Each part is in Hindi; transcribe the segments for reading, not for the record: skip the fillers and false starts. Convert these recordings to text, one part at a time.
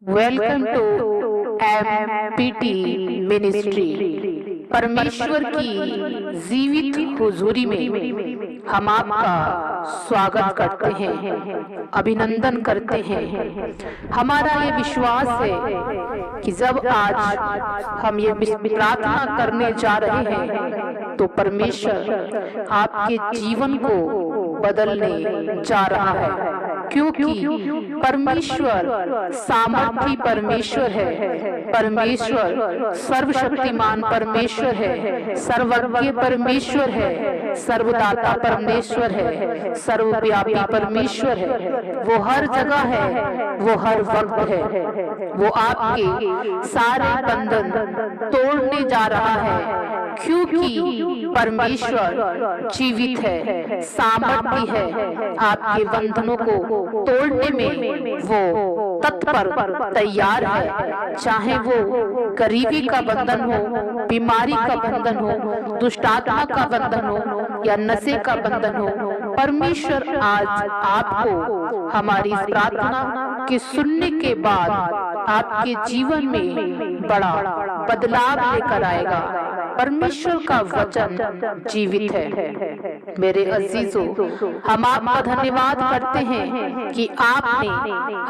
Welcome to empty ministry. परमेश्वर की जीवित हुजूरी में हम आपका स्वागत करते हैं, अभिनंदन करते हैं। हमारा ये विश्वास है कि जब आज हम ये प्रार्थना करने जा रहे हैं तो परमेश्वर आपके जीवन को बदलने जा रहा है, क्योंकि परमेश्वर सामर्थी परमेश्वर है, परमेश्वर सर्वशक्तिमान परमेश्वर है, सर्वज्ञ परमेश्वर है, सर्वदाता परमेश्वर है, सर्वव्यापी परमेश्वर है। वो हर जगह है, वो हर वक्त है। वो आपके सारे बंधन तोड़ने जा रहा है, क्योंकि परमेश्वर जीवित है, सामर्थी है। आपके बंधनों को तोड़ने में वो तत्पर तैयार है, चाहे वो गरीबी का बंधन हो, बीमारी का बंधन हो, दुष्टात्मा का बंधन हो या नशे का बंधन हो। परमेश्वर आज आपको हमारी प्रार्थना के सुनने के बाद आपके जीवन में बड़ा बदलाव लेकर आएगा। परमेश्वर का वचन जीवित है। मेरे अजीजों, हम आपका धन्यवाद करते हैं कि आपने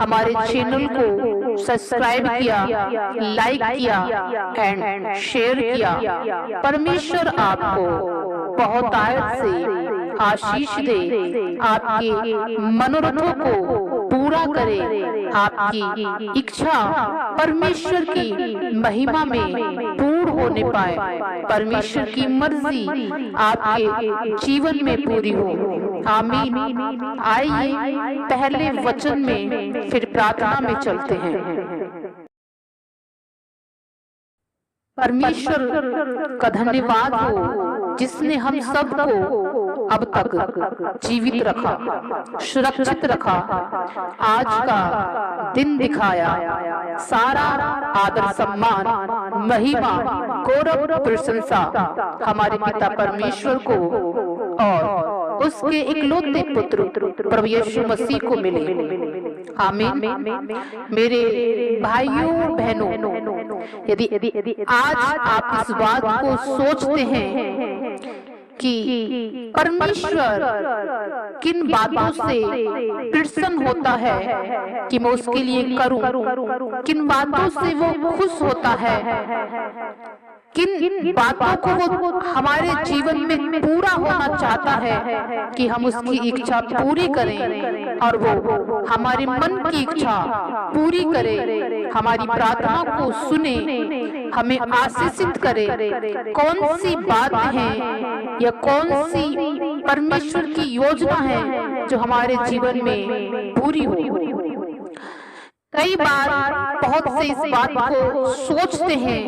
हमारे चैनल को सब्सक्राइब किया, लाइक किया एंड शेयर किया। परमेश्वर आपको बहुत आयत से आशीष दे, आपके मनोरथों को पूरा करे, आपकी इच्छा परमेश्वर की महिमा में पूर्ण होने पाए, परमेश्वर की मर्जी आपके जीवन में पूरी हो। आमीन। आइए पहले वचन में फिर प्रार्थना में चलते हैं। परमेश्वर का धन्यवाद हो जिसने हम सबको अब तक जीवित रखा, सुरक्षित रखा, आज का दिन दिखाया। सारा आदर, सम्मान, महिमा, गौरव, प्रशंसा हमारे पिता परमेश्वर को और उसके इकलौते पुत्र प्रभु यीशु मसीह को मिले। आमीन। मेरे भाइयों बहनों, यदि आज आप इस बात को सोचते हैं कि परमेश्वर किन बातों से प्रसन्न होता है कि मैं उसके लिए करूं, किन बातों से वो खुश होता है, किन बातों को वो हमारे जीवन में पूरा होना चाहता है कि हम उसकी इच्छा पूरी करें और वो हमारे मन की इच्छा पूरी करे, हमारी प्रार्थना को सुने, हमें आशीषित करे। कौन सी बात है या कौन सी परमेश्वर की योजना है जो हमारे जीवन में पूरी हो। कई बार बहुत से इस बात को सोचते हैं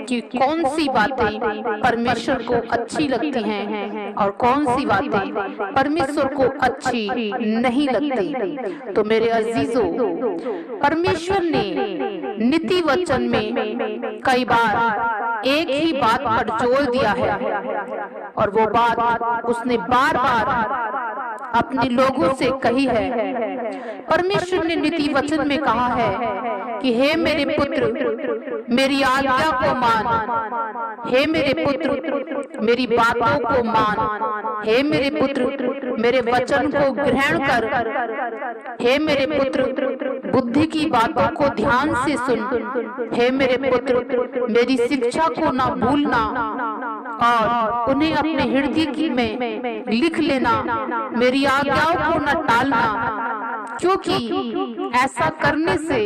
कि कौन सी बातें परमेश्वर को अच्छी लगती हैं और कौन सी बातें परमेश्वर को अच्छी नहीं लगती। तो मेरे अजीजों, परमेश्वर ने नीति वचन में कई बार एक ही बात पर जोर दिया है और वो बात उसने बार बार अपने लोगों से कही है। परमेश्वर ने नीति वचन में कहा है कि हे मेरे पुत्र, मेरी आज्ञा को मान, हे मेरे पुत्र, मेरी बातों को मान, हे मेरे पुत्र, मेरे वचन को ग्रहण कर, हे मेरे पुत्र, बुद्धि की बातों को ध्यान से सुन, हे मेरे पुत्र, मेरी शिक्षा को ना भूलना और उन्हें अपने हृदय में लिख लेना, मेरी आज्ञाओं को न टालना, क्योंकि ऐसा करने से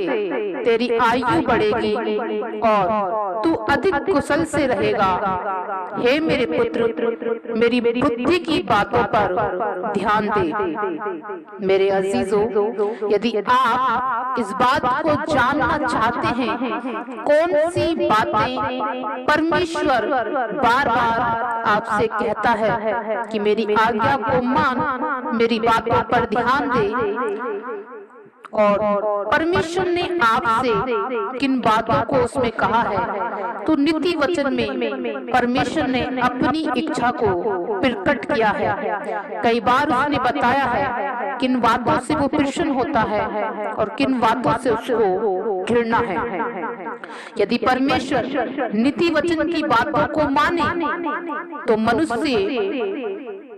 तेरी आयु बढ़ेगी और तू अधिक कुशल से रहेगा। हे मेरे पुत्र, मेरी बुद्धि की बातों पर ध्यान दे। मेरे अजीजों, यदि आप इस बात को जानना चाहते हैं कौन सी बातें परमेश्वर बार बार आपसे कहता है कि मेरी आज्ञा को मान, मेरी बातों पर ध्यान दे, और परमेश्वर ने आपसे किन बातों को उसमें कहा है, तो नीति वचन में परमेश्वर ने अपनी इच्छा को प्रकट किया है। कई बार उसने बताया है किन बातों से वो प्रसन्न होता है और किन बातों से उसको घृणा है। यदि परमेश्वर नीति वचन की बातों को माने तो मनुष्य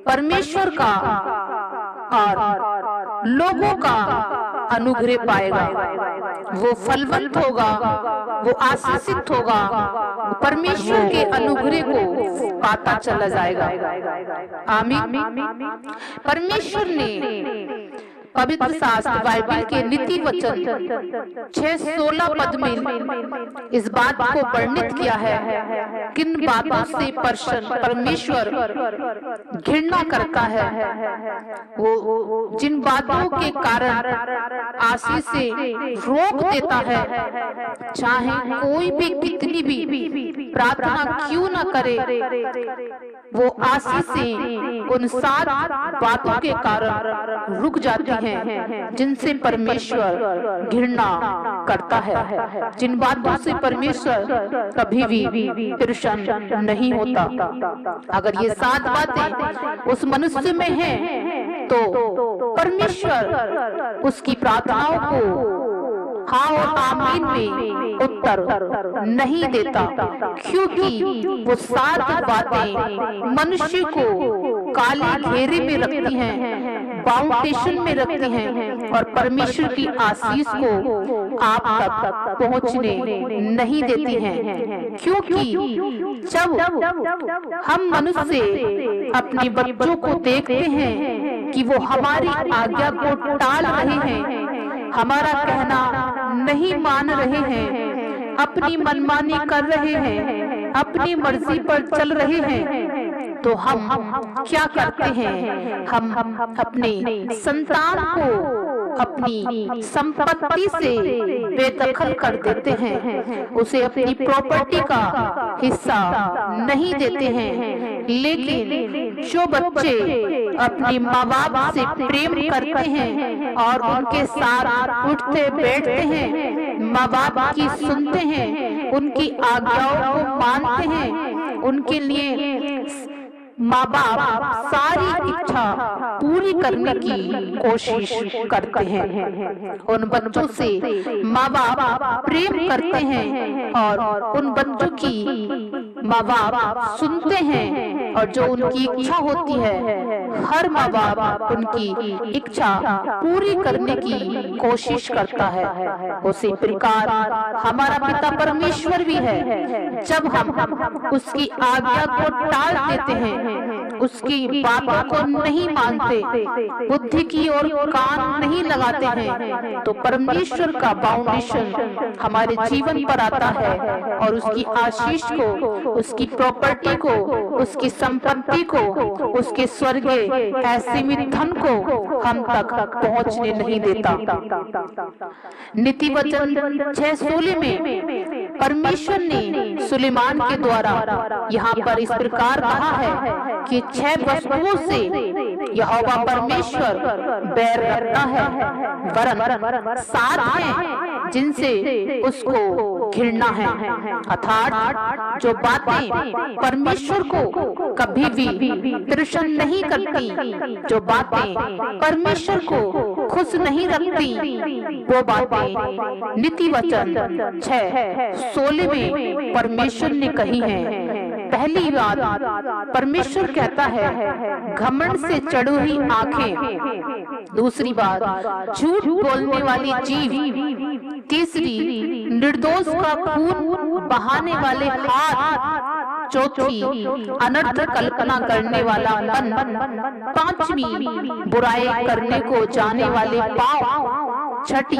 परमेश्वर का और लोगों का अनुग्रह पाएगा, वो फलवंत होगा, वो आशीषित होगा, परमेश्वर के अनुग्रह को पाता चला जाएगा। आमीन। परमेश्वर ने पवित्र शास्त्र बाइबल के नीति वचन 6:16 पद में इस बात को वर्णित किया है, किन बातों से परमेश्वर घृणा करता है। वो जिन बातों के कारण आशीष से रोक देता है, चाहे कोई भी कितनी भी प्रार्थना क्यों न करे, वो आशीष से उन 7 बातों के कारण रुक जाती हैं जिनसे परमेश्वर घृणा करता है, जिन बातों से परमेश्वर कभी भी प्रसन्न नहीं होता। अगर ये 7 बातें उस मनुष्य में हैं तो परमेश्वर उसकी प्रार्थनाओं को हाँ और आमीन में उत्तर नहीं देता, क्योंकि वो 7 बातें मनुष्य को काले घेरे में रखती हैं, बाउंडेशन में रखती हैं और परमेश्वर की आशीष को आप तक पहुंचने नहीं देती हैं। क्योंकि जब हम मनुष्य अपने बच्चों को देखते हैं कि वो हमारी आज्ञा को टाल रहे हैं, हमारा कहना नहीं मान रहे हैं, अपनी मनमानी कर रहे हैं, अपनी मर्जी पर चल रहे हैं, तो हम क्या करते हैं? हम अपने संतान को अपनी संपत्ति से बेदखल कर देते हैं, उसे अपनी प्रॉपर्टी का हिस्सा नहीं देते हैं। लेकिन जो बच्चे अपने माँ बाप से प्रेम करते हैं और उनके साथ उठते बैठते हैं, माँ बाप की सुनते हैं, उनकी आज्ञाओं को मानते हैं, उनके लिए माँ बाप सारी इच्छा पूरी करने की कोशिश करते हैं। उन बच्चों से माँ बाप प्रेम करते हैं और उन बच्चों की माँ बाप सुनते हैं और जो उनकी इच्छा होती है, हर माँ बाप उनकी इच्छा पूरी करने की कोशिश करता है। उसी प्रकार हमारा पिता परमेश्वर भी है। जब हम उसकी आज्ञा को टाल देते हैं, उसकी बातों को नहीं मानते, बुद्धि की ओर कान नहीं लगाते हैं, तो परमेश्वर का बाउंडेशन हमारे जीवन पर आता है और उसकी आशीष को, उसकी प्रॉपर्टी को, उसकी संपत्ति को, उसके स्वर्गीय असीमित धन को हम तक पहुंचने नहीं देता। नीति वचन 6:16 में परमेश्वर ने सुलेमान के द्वारा यहाँ पर इस प्रकार कहा है कि 6 वस्तुओं से यहोवा परमेश्वर बैर रखता है, वरन 7 हैं जिनसे उसको घृणा है। अर्थात जो बातें परमेश्वर को कभी भी प्रसन्न नहीं करती, जो बातें परमेश्वर को खुश नहीं रखती, वो बातें नीति वचन 6:16 में परमेश्वर ने कही हैं। पहली बात, परमेश्वर कहता है घमंड से चढ़ी हुई आंखें। दूसरी बात, झूठ बोलने वाली जीभ। तीसरी, निर्दोष का खून बहाने वाले हाथ। चौथी, अनर्थ कल्पना करने वाला मन। पांचवी, बुराई करने को जाने वाले पांव। छठी,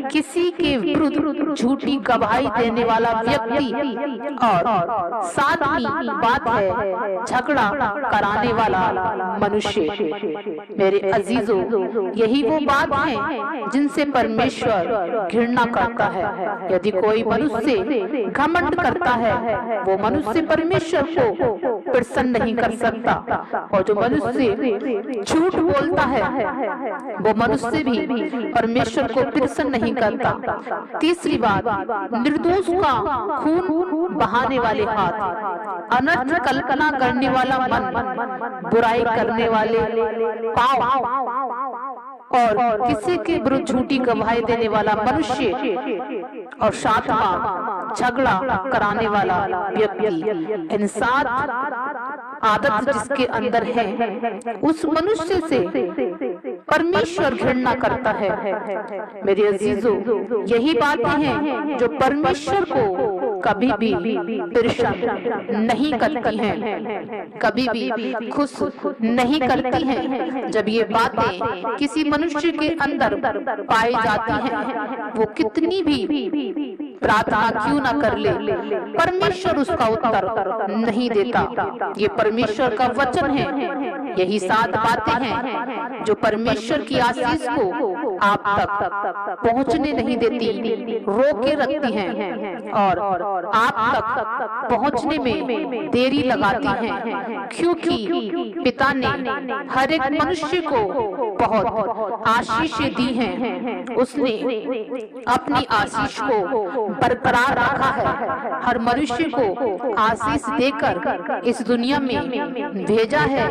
किसी के विरुद्ध झूठी गवाही देने वाला व्यक्ति। और सातवीं बात है झगड़ा कराने वाला मनुष्य। मेरे अजीजों, यही वो बात है जिनसे परमेश्वर घृणा करता है। यदि कोई मनुष्य घमंड करता है, वो मनुष्य परमेश्वर को प्रसन्न नहीं कर सकता, और जो मनुष्य झूठ बोलता है, वो मनुष्य भी परमेश्वर को प्रसन्न नहीं करता। तीसरी बात, निर्दोष का खून बहाने वाले हाथ, अनर्थ कल्पना करने वाला मन, बुराई करने वाले पांव। और किसी के विरुद्ध झूठी गवाही देने वाला मनुष्य और सातवां झगड़ा कराने वाला व्यक्ति। इन 7 आदत जिसके अंदर है उस मनुष्य से परमेश्वर घृणा करता है। मेरे अजीजों, यही बातें हैं जो परमेश्वर को कभी भी परेशान नहीं करती हैं, कभी भी खुश नहीं करती हैं। जब ये बातें किसी मनुष्य के अंदर पाई जाती हैं, वो कितनी भी प्रार्थना क्यों ना कर ले, परमेश्वर उसका उत्तर नहीं देता। ये परमेश्वर का वचन है। यही 7 बातें हैं जो परमेश्वर की आशीष को आप तक पहुंचने नहीं देती, रोक के रखती हैं और आप तक पहुंचने में देरी लगाती हैं, क्योंकि पिता ने हर एक मनुष्य को बहुत आशीषें दी हैं। उसने अपनी आशीष को बरकरार रखा है। हर मनुष्य को आशीष देकर इस दुनिया में भेजा है।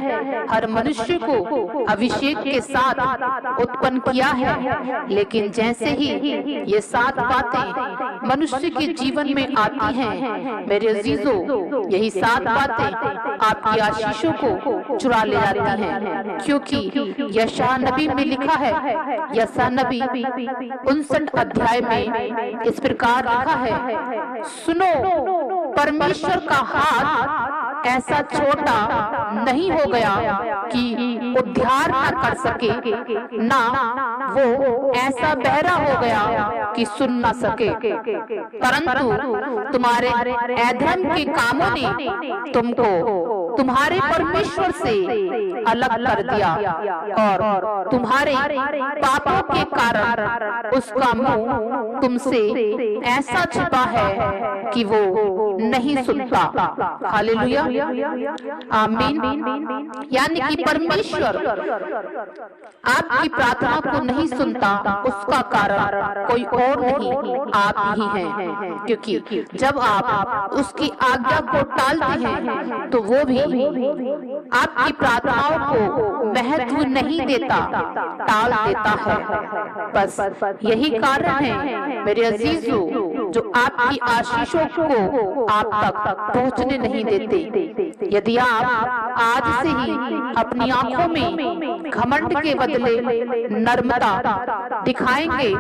हर मनुष्य को अभिषेक के साथ उत्पन्न किया है। लेकिन जैसे ही ये 7 बातें मनुष्य के जीवन में आती हैं, मेरे अजीजों, यही 7 बातें आपकी आशीषों को चुरा ले जाती हैं। क्योंकि यशायाह नबी में लिखा है, यशायाह नबी 59 अध्याय में इस प्रकार लिखा है, सुनो, परमेश्वर का हाथ ऐसा छोटा नहीं हो गया कि उद्धार न कर सके, ना वो ऐसा बहरा हो गया कि सुन न सके, परंतु तुम्हारे अधर्म के कामों ने तुमको तुम्हारे परमेश्वर से अलग कर दिया और तुम्हारे पापों के कारण उसका मुंह तुमसे ऐसा छिपा है कि वो नहीं सुनता। हालेलुया, आमीन। यानी कि परमेश्वर आपकी प्रार्थना को नहीं सुनता, उसका कारण कोई और नहीं, आप ही हैं। क्योंकि जब आप उसकी आज्ञा को टालते हैं तो वो भी आपकी प्रार्थनाओं को महत्व नहीं देता, टाल देता है। बस यही कारण है मेरे अजीजों, जो आपकी आशीषों को आप तक पहुंचने नहीं देते। यदि आप आज से ही अपनी आंखों में घमंड के बदले नर्मता दिखाएंगे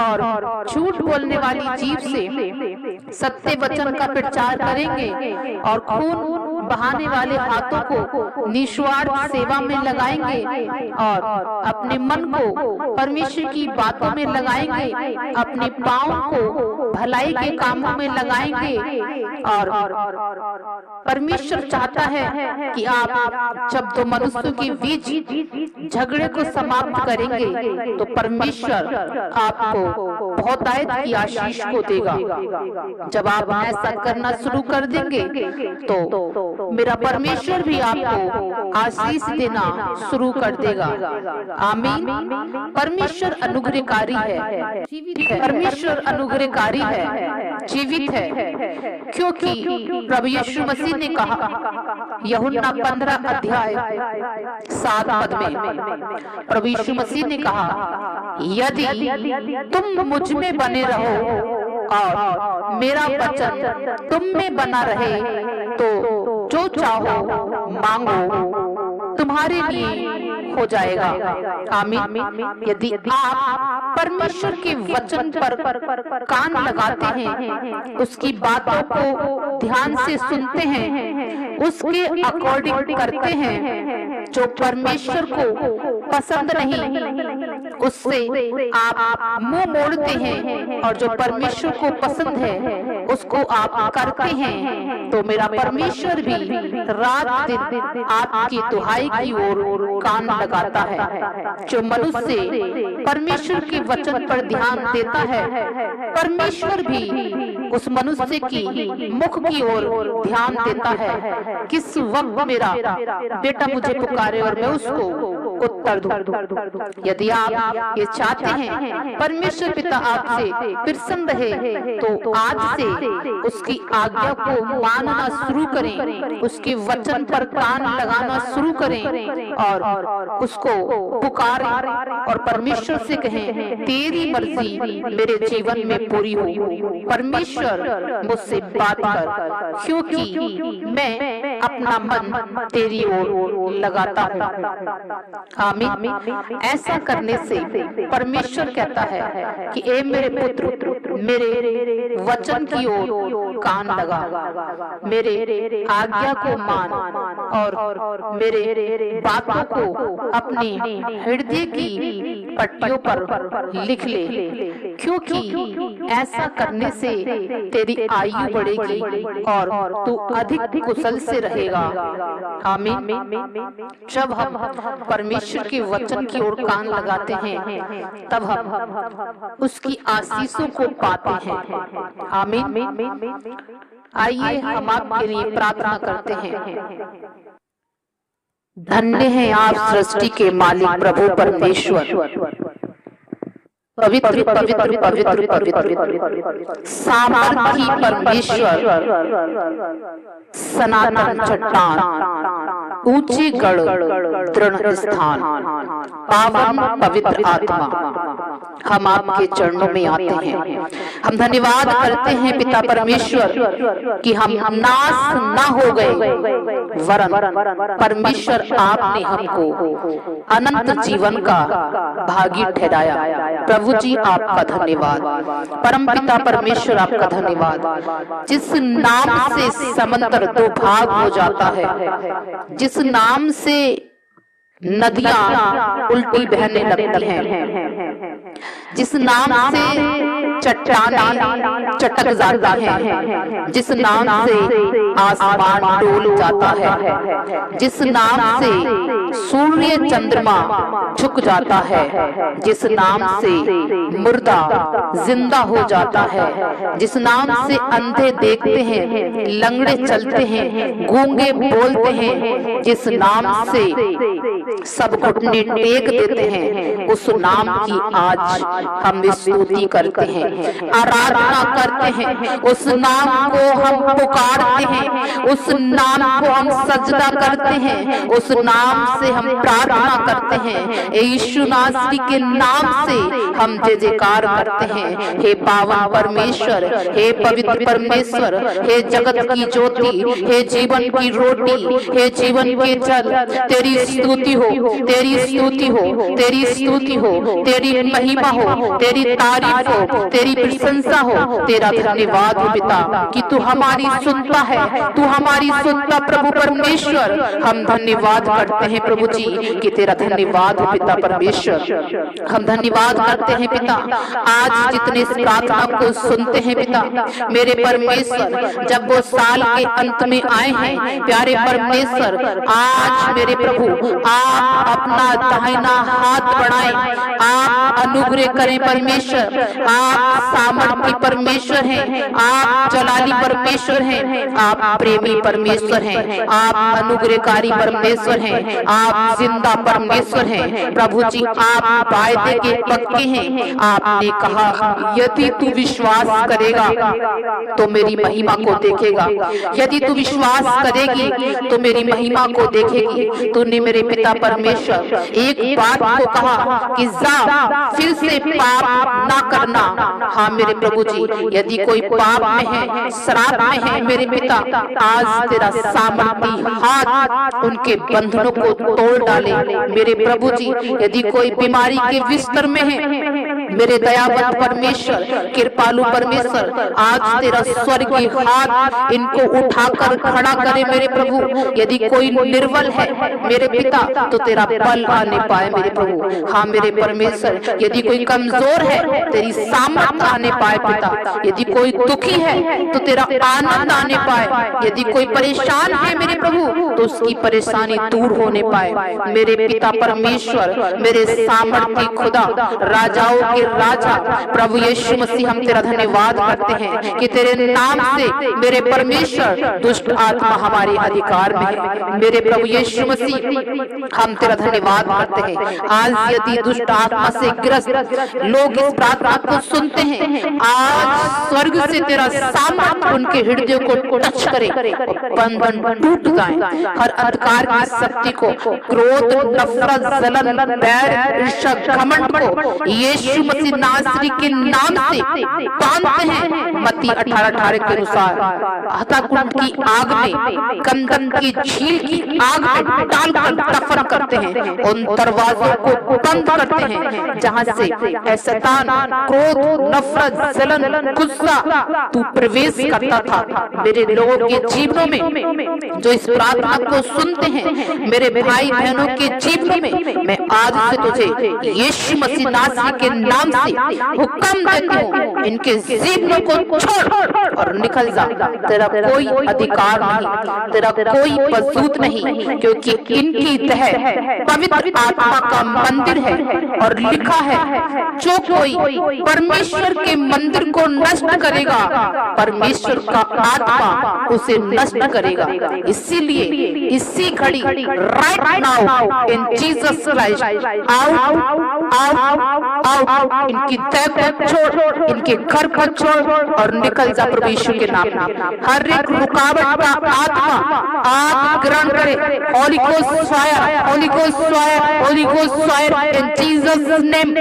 और झूठ बोलने वाली जीभ से सत्य वचन का प्रचार करेंगे और खून बहाने वाले हाथों को निस्वार्थ सेवा में लगाएंगे और अपने मन को परमेश्वर की बातों में लगाएंगे, अपने पाँव को भलाई के कामों में लगाएंगे और परमेश्वर चाहता है कि आप जब 2 मनुष्यों के बीच झगड़े को समाप्त करेंगे तो परमेश्वर आपको बहुतायत की आशीष को देगा। जब आप ऐसा करना शुरू कर देंगे तो मेरा परमेश्वर भी आपको आशीष देना शुरू कर देगा। आमीन। परमेश्वर अनुग्रहकारी है, परमेश्वर अनुग्रहकारी है, जीवित है। क्योंकि प्रभु यीशु मसीह ने कहा यूहन्ना 15 अध्याय 7 पद में, प्रभु यीशु मसीह ने कहा, यदि तुम मुझ में बने रहो और मेरा वचन तुम में बना रहे तो जो चाहो मांगो तुम्हारे लिए हो जाएगा। आमीन। यदि आप परमेश्वर के वचन पर कान लगाते हैं, उसकी बातों को ध्यान से सुनते हैं, उसके अकॉर्डिंग करते हैं, जो परमेश्वर को पसंद नहीं उससे आप मुंह मोड़ते हैं और जो परमेश्वर को पसंद है उसको आप करते हैं, तो मेरा परमेश्वर भी रात दिन आपकी दुहाई की ओर कान लगाता है। जो मनुष्य परमेश्वर के वचन पर ध्यान देता है, परमेश्वर भी उस मनुष्य की मुख की ओर ध्यान देता है। किस वक्त मेरा बेटा मुझे पुकारे और मैं उसको उत्तर दो। यदि आप ये चाहते हैं परमेश्वर पिता आपसे प्रसन्न रहे तो आज से उसकी आज्ञा को मानना शुरू करें, उसके वचन पर कान लगाना शुरू करें और उसको पुकारें और परमेश्वर से कहें तेरी मर्जी मेरे जीवन में पूरी हो। परमेश्वर मुझसे बात कर, क्योंकि मैं अपना मन तेरी ओर लगाता हूँ। आमीन। ऐसा करने से परमेश्वर कहता है कि ए मेरे पुत्र, मेरे वचन की ओर कान लगा, मेरे आज्ञा को मान और मेरे बातों को अपनी हृदय की पट्टियों पर लिख ले, क्योंकि ऐसा करने से तेरी आयु बढ़ेगी और तू अधिक कुशल से रहेगा। आमीन। जब हम परमेश्वर के वचन की ओर कान लगाते हैं तब हम उसकी आशीषों को पाते हैं। आमीन। आइए हम आपके लिए प्रार्थना करते हैं। धन्य हैं आप सृष्टि के मालिक प्रभु परमेश्वर, पवित्र पवित्र पवित्र पवित्र सामर्थी परमेश्वर, सनातन चट्टान, ऊंचे गढ़, दृढ़ स्थान, पावन पवित्र आत्मा, हम आपके चरणों में आते हैं। हम धन्यवाद करते हैं पिता परमेश्वर कि हम नाश ना हो गए, वरन परमेश्वर आपने हमको अनंत जीवन का भागी ठहराया। प्रभु जी आपका धन्यवाद, परम पिता परमेश्वर आपका धन्यवाद। जिस नाम से समंदर दो भाग हो जाता है, जिस नाम से नदियां उल्टी बहने लगती हैं, जिस नाम से चट्टानें चटक जाती हैं, जिस नाम से आसमान डोल जाता है, जिस नाम से सूर्य चंद्रमा झुक जाता है, जिस नाम से मुर्दा जिंदा हो जाता है, जिस नाम से अंधे देखते हैं, लंगड़े चलते हैं, गूंगे बोलते हैं, जिस नाम से सब घुटने टेक देते हैं, उस नाम की आज हम स्तुति करते हैं, आराधना करते हैं, उस नाम को हम पुकारते हैं, उस नाम को हम सजदा करते हैं, उस नाम से हम प्रार्थना करते हैं। यीशु नासरी के नाम से हम जय जयकार करते हैं। हे पावन परमेश्वर, हे पवित्र परमेश्वर, हे जगत की ज्योति, हे जीवन की रोटी, हे जीवन के जल, तेरी स्तुति हो, तेरी स्तुति हो, तेरी स्तुति हो, तेरी महिमा हो, तेरी तारीफ हो, तेरी प्रशंसा हो, तेरा धन्यवाद हो पिता कि तू हमारी सुनता है, तू हमारी सुनता प्रभु परमेश्वर। हम धन्यवाद करते हैं प्रभु जी कि तेरा धन्यवाद हो पिता परमेश्वर। हम धन्यवाद करते हैं पिता आज जितने इस प्रार्थना को सुनते हैं पिता मेरे परमेश्वर, जब वो साल के अंत में आए हैं प्यारे परमेश्वर, आज मेरे प्रभु आप अपना दाहिना हाथ बढ़ाएं, आप अनुग्रह करें परमेश्वर। आप सामर्थी परमेश्वर हैं, आप जलाली परमेश्वर हैं, आप प्रेमी परमेश्वर हैं, आप अनुग्रहकारी परमेश्वर हैं, आप जिंदा परमेश्वर हैं। प्रभु जी आप वायदे के पक्के हैं। आपने कहा यदि तू विश्वास करेगा तो मेरी महिमा को देखेगा, यदि तू विश्वास करेगी तो मेरी महिमा को देखेगी। तूने मेरे पिता परमेश्वर एक बात को कहा कि जा फिर से पाप ना करना। हाँ मेरे प्रभु जी, यदि कोई पाप में है, श्राप में है मेरे पिता, आज तेरा सामर्थी हाथ उनके बंधनों को तोड़ डाले मेरे प्रभु जी। यदि कोई बीमारी के बिस्तर में है मेरे दयावंत परमेश्वर, कृपालु परमेश्वर, आज तेरा स्वर्गीय हाथ इनको उठाकर खड़ा करे मेरे प्रभु। यदि कोई निर्बल है मेरे पिता तो तेरा बल आने पाए मेरे प्रभु। हाँ मेरे परमेश्वर, यदि कोई कमजोर है तेरी सामर्थ आने पाए पिता। यदि कोई दुखी है तो तेरा आनंद आने पाए। यदि कोई परेशान है मेरे प्रभु तो उसकी परेशानी दूर होने पाए मेरे पिता परमेश्वर। मेरे सामर्थी खुदा, राजाओं के राजा प्रभु यीशु मसीह, हम तेरा धन्यवाद करते हैं कि तेरे नाम से मेरे परमेश्वर दुष्ट आत्मा हमारे अधिकार में है। मेरे प्रभु यीशु मसीह, हम तेरा धन्यवाद करते हैं। आज यदि दुष्ट आत्मा से ग्रस्त लोग इस प्रार्थना को सुनते हैं, आज स्वर्ग से तेरा सामर्थ्य उनके हृदय को टच करे, बंधन टूट जाए, हर अंधकार की शक्ति को, क्रोध, नफरत, जलन, बैर, ईर्ष्या, घमंड को यीशु मसीह नासरी के नाम से बांधते हैं। मत्ती 18:18 के अनुसार हत्याकुंड की आग में, कंदन की झील की आग में डालकर दफन करते हैं, उन दरवाजों को बंद करते हैं जहां से शैतान, क्रोध, नफरत, जलन, गुस्सा तू प्रवेश करता था। मेरे लोगों के जीवनों में जो इस प्रार्थना को सुनते हैं, मेरे भाई बहनों के जीवनों में, मैं आज से तुझे यीशु मसीह नासरी के नाम से हुक्म देती हूँ, इनके जीवनों को छोड़ और निकल जा। तेरा कोई अधिकार नहीं, तेरा कोई वजूद नहीं, क्योंकि इनकी तह पवित्र आत्मा का मंदिर है और लिखा है, जो कोई परमेश्वर के मंदिर को नष्ट करेगा, परमेश्वर का आत्मा उसे नष्ट करेगा। इसीलिए इसी घड़ी right now in Jesus Christ, out out out, इनकी तह को छोड़, इनके घर को छोड़ और निकल जा प्रभु यीशु के नाम में। हर एक रुकावट का आत्मा आप ग्रहण करे, holy ghost fire, holy ghost fire, holy ghost fire in Jesus name.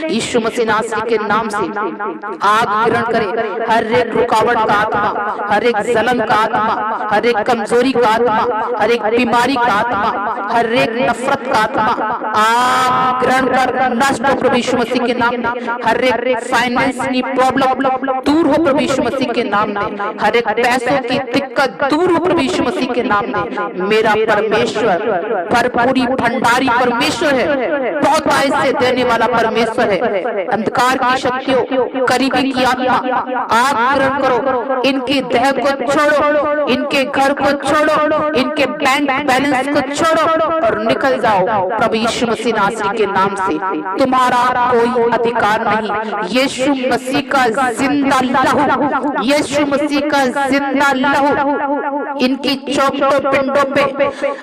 Yeshu Masih नासरी के नाम से आग ग्रहण करे, हर एक रुकावट का आत्मा, हर एक जलन का आत्मा, हर एक कमजोरी का आत्मा, हर एक बीमारी का आत्मा, हर एक नफरत का आत्मा आग ग्रहण कर नष्ट हो प्रभु यीशु मसीह के नाम में। हर एक फाइनेंस की प्रॉब्लम दूर हो प्रभु यीशु मसीह के नाम में, हर एक पैसों की दिक्कत दूर हो प्रभु यीशु मसीह के नाम में। मेरा परमेश्वर भरपूरी भंडारी परमेश्वर है, बहुत आयसे देने वाला परमेश्वर है। अंधकार की शक्तियों, करीबी की आत्मा आग ग्रहण करो, इनकी देह को छोड़ो, इनके घर को छोड़ो, इनके बैंक बैलेंस को छोड़ो और निकल जाओ प्रभु यीशु मसीह नासरी के नाम से। तुम्हारा कोई अधिकार नहीं। यीशु मसीह का जिंदा लहू, यीशु मसीह का जिंदा लहू इनकी चौकों, पिंडों पे,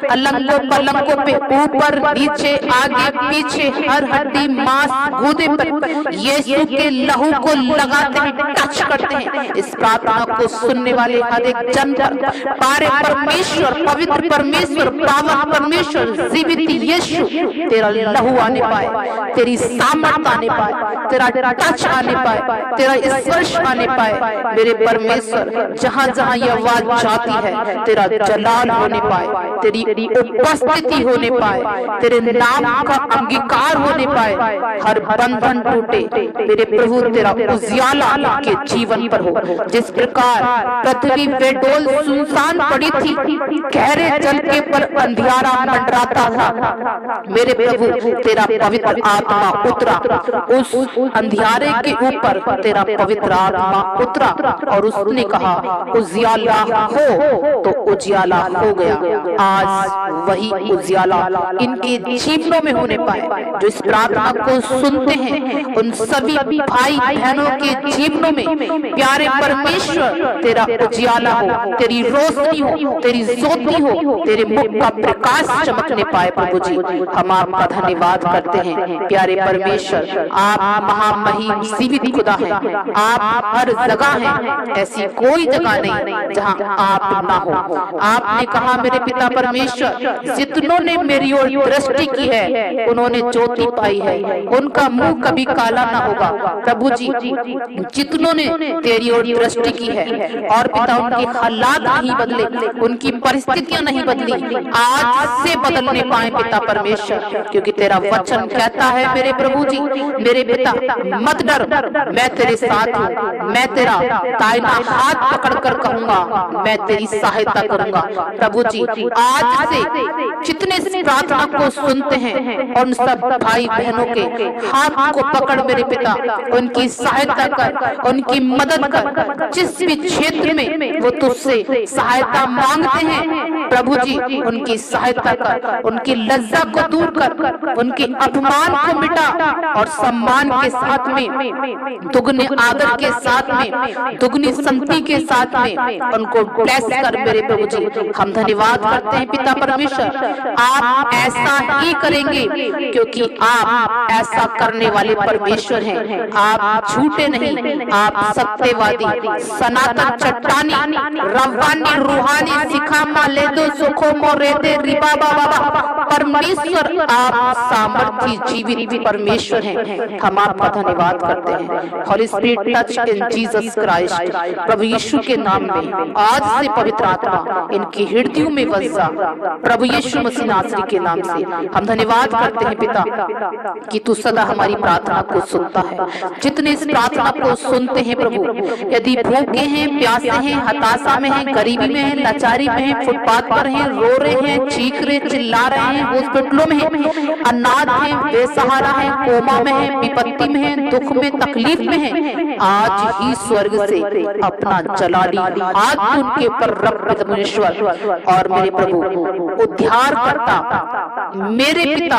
अलंगों, पलंगों पे, ऊपर नीचे, आगे पीछे, हर हड्डी, मांस, गूदे पर यीशु के लहू को लगाते हैं, टच करते हैं। इस प्रार्थना को सुनने वाले हर एक जन पर पारे परमेश्वर, पवित्र परमेश्वर, पावन परमेश्वर, जीवित यीशु तेरा लहू आने पाए, तेरी सामर्थ आने पाए, तेरा टच आने पाए, तेरा स्पर्श आने पाए। मेरे परमेश्वर, जहां जहां ये आवाज जाती है, तेरा जलाल होने पाए, तेरी उपस्थिति होने पाए, तेरे नाम का अंगीकार होने पाए, हर बंधन टूटे। मेरे प्रभु, तेरा उजियाला के जीवन पर हो। जिस प्रकार पृथ्वी बेडोल सुनसान पड़ी थी, गहरे जल के पर अंधियारा मंडराता था, मेरे प्रभु तेरा पवित्र आत्मा उतरा, उस अंधियारे के ऊपर तेरा पवित्र आत्मा उतरा और उसने कहा उजियाला हो, तो उजियाला हो गया। आज वही उजियाला इनके जीवनों में होने पाए। जो इस प्रार्थना को सुनते हैं, उन सभी भाई बहनों के जीवनों में प्यारे परमेश्वर तेरा उजियाला हो, तेरी रोशनी हो, तेरी ज्योति हो, तेरे मुख का प्रकाश चमकने पाए। प्रभु जी, हम आपका धन्यवाद करते हैं। प्यारे परमेश्वर, आप महामहिम जीवित खुदा हैं, आप हर जगह हैं, ऐसी कोई जगह नहीं जहां आप ना हो। आपने कहा मेरे पिता परमेश्वर, जितनों ने मेरी ओर दृष्टि की है उन्होंने ज्योति पाई है, उनका मुंह कभी काला ना होगा। प्रभु जी, जितनों ने तेरी ओर दृष्टि की है और पिता उनके हालात नहीं बदले, उनकी परिस्थितियां नहीं बदली, आज से बदलने पाए पिता परमेश्वर, क्योंकि तेरा वचन कहता है मेरे प्रभु जी, मेरे पिता मत डर, मैं तेरे साथ हूँ, मैं तेरा दाहिना हाथ पकड़ कर कहूंगा, मैं तेरी सहायता करूंगा। प्रभु जी आज से जितने इस प्रार्थना को सुनते हैं और उन सब भाई बहनों के हाथ को पकड़ मेरे पिता उनकी सहायता कर, उनकी मदद कर। जिस भी क्षेत्र में वो तुझसे सहायता मांगते हैं प्रभु जी उनकी सहायता कर, उनकी लज्जा को दूर कर, उनके अपमान को मिटा और सम्मान के साथ में, दुगने आदर के साथ में, दुगनी संगति के साथ में उनको ब्लेस कर मेरे प्रभु जी। हम धन्यवाद करते हैं पिता परमेश्वर, आप ऐसा ही करेंगे क्योंकि आप ऐसा करने वाले परमेश्वर हैं। आप झूठे नहीं, आप सत्यवादी, सनातन, चट्टानी, रव्वानी, रूहानी, सिखामा, लेदो, सुखो, मोरेदे, रिबा बाबा परमेश्वर, आप सामर्थी जीवित परमेश्वर हैं। हम आपका धन्यवाद करते हैं। Holy spirit touch in Jesus Christ, प्रभु यीशु के नाम में आज से पवित्र आत्मा इनकी हृदयों में बस जा, प्रभु यीशु मसीह नासरी के नाम से हम धन्यवाद करते हैं पिता कि तू सदा हमारी प्रार्थना को सुनता है। जितने इस प्रार्थना को सुनते हैं प्रभु, यदि भूखे हैं, प्यासे हैं, हताशा में हैं, गरीबी में हैं, लाचारी में हैं, फुटपाथ पर हैं, रो रहे हैं, चीख रहे, चिल्ला रहे हैं, हॉस्पिटलों में हैं, अनाथ हैं, बेसहारा हैं, कोमा में हैं, विपत्ति में हैं, दुख में, तकलीफ में हैं, आज ही स्वर्ग से अपना जलाली हाथ उनके ऊपर रख परमेश्वर और मेरे प्रभु उद्धार करता मेरे पिता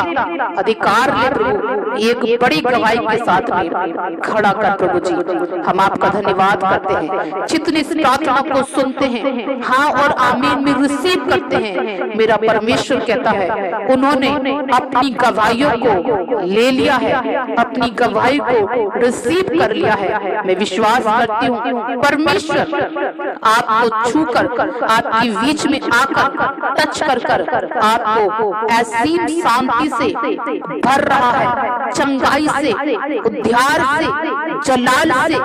अधिकार ले प्रभु, एक बड़ी गवाही के साथ में खड़ा कर प्रभु जी। हम आपका धन्यवाद करते हैं। जितने इस प्रार्थना को सुनते हैं हाँ और आमीन में रिसीव करते हैं, मेरा परमेश्वर कहता है उन्होंने अपनी गवाहियों को ले लिया है, अपनी गवाही को रिसीव कर लिया है। मैं विश्वास करती हूँ परमेश्वर आपको छूकर, आपकी बीच में आकर टच कर आपको ऐसी शांति से भर रहा है, चंगाई से, उद्धार से, जलाल से,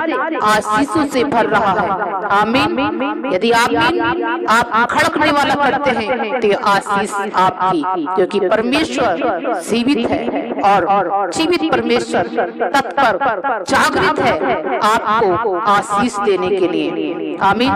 आशीषों से भर रहा है। आमीन। यदि आमीन आप खड़कने वाला करते हैं तो आशीष आपकी, क्योंकि परमेश्वर जीवित है और जीवित परमेश्वर तत्पर जागृत है आपको आशीष देने के लिए। आमीन।